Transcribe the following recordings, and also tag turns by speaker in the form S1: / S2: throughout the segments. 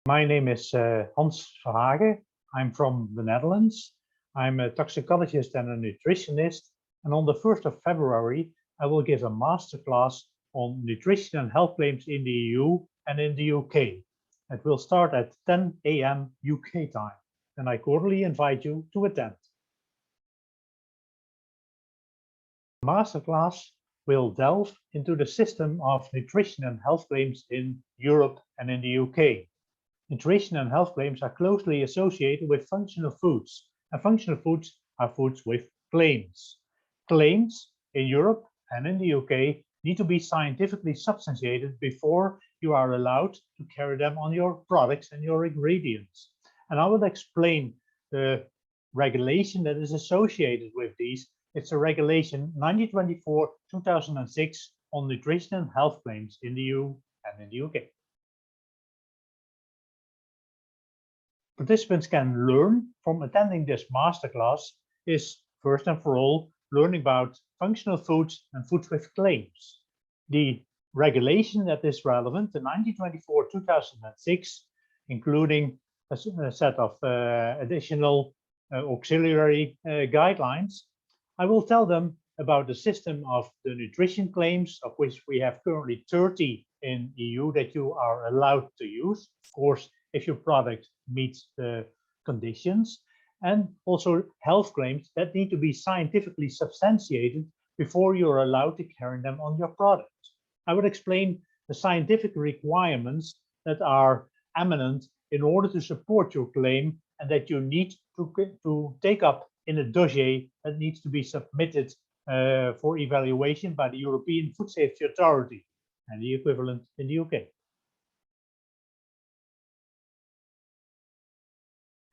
S1: My name is Hans Verhagen. I'm from the Netherlands. I'm a toxicologist and a nutritionist. And on the 1st of February, I will give a masterclass on nutrition and health claims in the EU and in the UK. It will start at 10 a.m. UK time, and I cordially invite you to attend. The masterclass will delve into the system of nutrition and health claims in Europe and in the UK. Nutrition and health claims are closely associated with functional foods, and functional foods are foods with claims. Claims in Europe and in the UK need to be scientifically substantiated before you are allowed to carry them on your products and your ingredients. And I will explain the regulation that is associated with these. It's a regulation 9024/2006 on nutrition and health claims in the EU and in the UK. Participants can learn from attending this masterclass is first and for all learning about functional foods and foods with claims. The regulation that is relevant, the 9024/2006, including a set of additional auxiliary guidelines. I will tell them about the system of the nutrition claims, of which we have currently 30 in EU that you are allowed to use, of course, if your product meets the conditions, and also health claims that need to be scientifically substantiated before you're allowed to carry them on your product. I would explain the scientific requirements that are eminent in order to support your claim and that you need to take up in a dossier that needs to be submitted for evaluation by the European Food Safety Authority and the equivalent in the UK.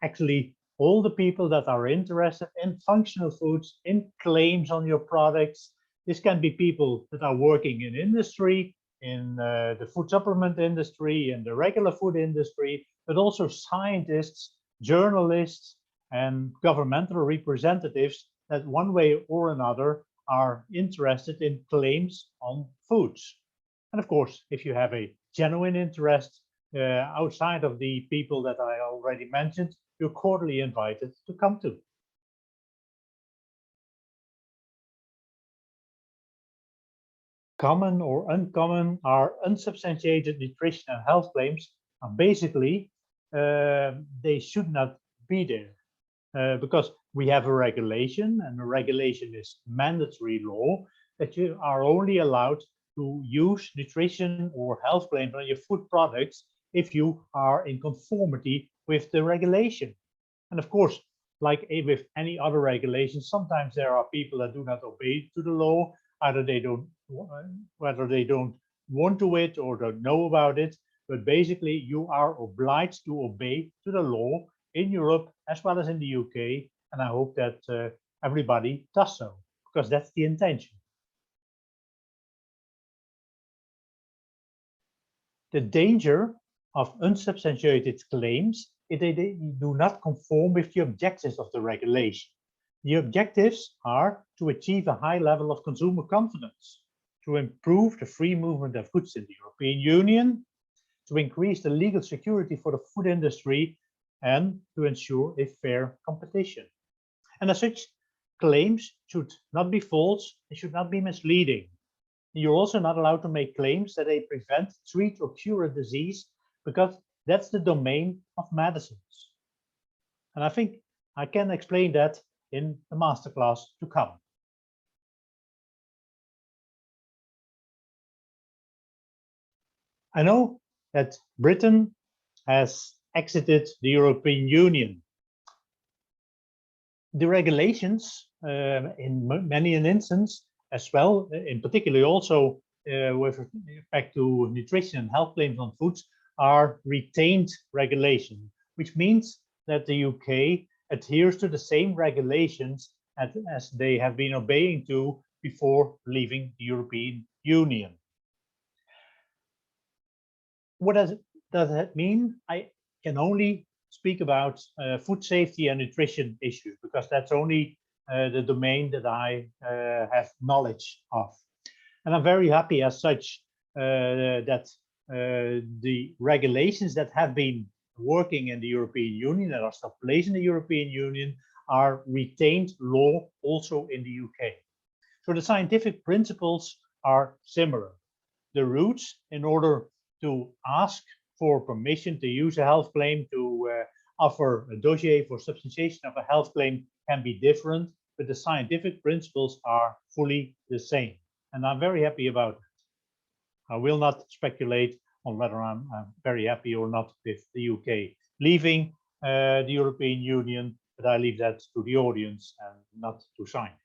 S1: Actually, all the people that are interested in functional foods, in claims on your products, this can be people that are working in industry, in the food supplement industry, in the regular food industry, but also scientists, journalists, and governmental representatives that one way or another are interested in claims on foods. And of course, if you have a genuine interest outside of the people that I already mentioned, you're cordially invited to come to. Common or uncommon are unsubstantiated nutrition and health claims, and basically they should not be there because we have a regulation, and the regulation is mandatory law that you are only allowed to use nutrition or health claims on your food products if you are in conformity with the regulation. And of course, like with any other regulation, sometimes there are people that do not obey to the law, either whether they don't want to it or don't know about it, but basically you are obliged to obey to the law in Europe as well as in the UK, and I hope that everybody does so, because that's the intention. The danger of unsubstantiated claims is that they do not conform with the objectives of the regulation. The objectives are to achieve a high level of consumer confidence, to improve the free movement of goods in the European Union, to increase the legal security for the food industry, and to ensure a fair competition. And as such, claims should not be false, they should not be misleading. You're also not allowed to make claims that they prevent, treat, or cure a disease, because that's the domain of medicines. And I think I can explain that in the masterclass to come. I know that Britain has exited the European Union. The regulations in many an instance as well, in particular also with respect to nutrition and health claims on foods, are retained regulation, which means that the UK adheres to the same regulations as they have been obeying to before leaving the European Union. What does that mean? I can only speak about food safety and nutrition issues, because that's only the domain that I have knowledge of. And I'm very happy as such that the regulations that have been working in the European Union, that are still placed in the European Union, are retained law also in the UK. So the scientific principles are similar. The routes in order to ask for permission to use a health claim, to offer a dossier for substantiation of a health claim can be different, but the scientific principles are fully the same. And I'm very happy about it. I will not speculate on whether I'm very happy or not with the UK leaving the European Union, but I leave that to the audience and not to science.